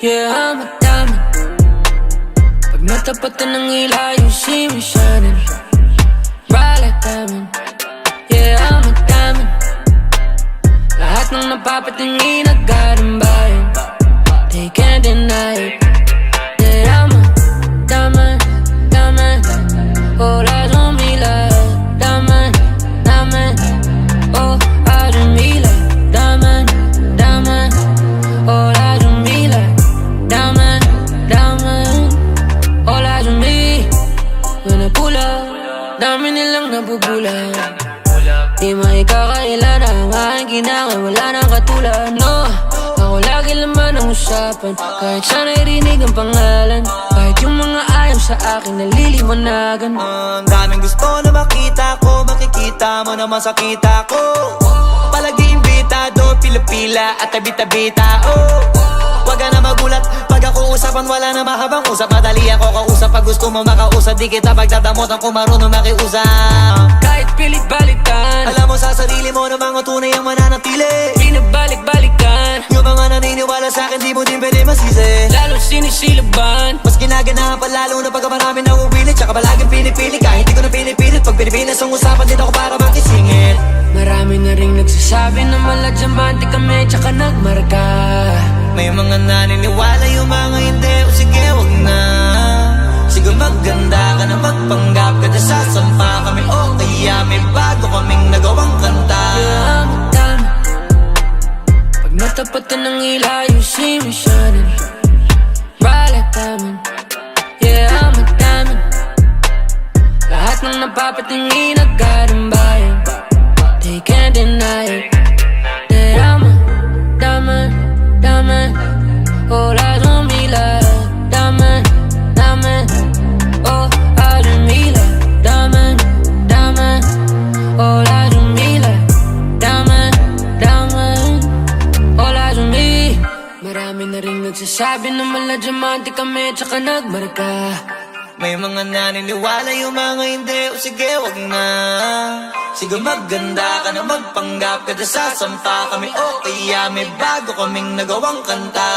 Yeah, I'm a diamond. Pag natapatan ng ilaw, you see me shining bright like diamond. Yeah, I'm a diamond. Lahat ng napapatingin agad-ang bayan, they can't deny it. Yeah, I'm a diamond, diamond. All eyes on me like diamond, diamond. All eyes on me like diamond, diamond. All eyes on me like diamond, diamond. All eyes on me. When I pull up, dami nilang nabubulan. Di maikakailan ang aking ginagawa, wala nang katulad. No, ako lagi laman ang usapan, kahit saan ay rinig ang pangalan. Kahit yung mga ayaw sa akin naliliwanagan. Daming gusto na makita ko, makikita mo naman sa kita ko. Palagi imbitado, pila-pila at tabi-tabita, oh. Wag ka na magulat, pag ako usapan wala na mahabang usap. Madali ako kausap, pag gusto mo makausap, di kita pagdadamotan kung marunong makiusap. Kahit pilit-balikan, alam mo sa sarili mo na mga tunay ang mananatili. pinabalik-balikan, Yung mga naniniwala sa akin, di mo din pwede masisi. lalo sinisilaban. Mas ginaganapan lalo na pagka marami na uwilit. Tsaka palaging pinipili, kahit di ko na pinipilit. Pag Pilipinas ang usapan, din ako para makisingit. Marami na ring nagsasabi na maladyamante kami, tsaka nagmarka. May mga naniniwala, yung mga hindi. O sige, wag na. Sige, maganda ka na, magpanggap ka na, sasampa kami. O kaya may bago kaming nagawang kanta. Yeah, I'm a diamond. Pag natapatan ng ilaw, you see me shining bright like diamond. Yeah, I'm a diamond. Lahat ng napapatingin agad-ang bayan, they can't deny it. Yeah, I'm a diamond, diamond. All eyes on me like diamond, diamond. All eyes on me like diamond, diamond. All eyes on me like diamond, diamond. All eyes on me. Marami na rin nagsasabi na maladyamante kami, tsaka nagmarka. May mga naniniwala, yung mga hindi. O sige, wag na. Sige, maganda ka na, magpanggap ka na, sasampa kami. O kaya may bago kaming nagawang kanta.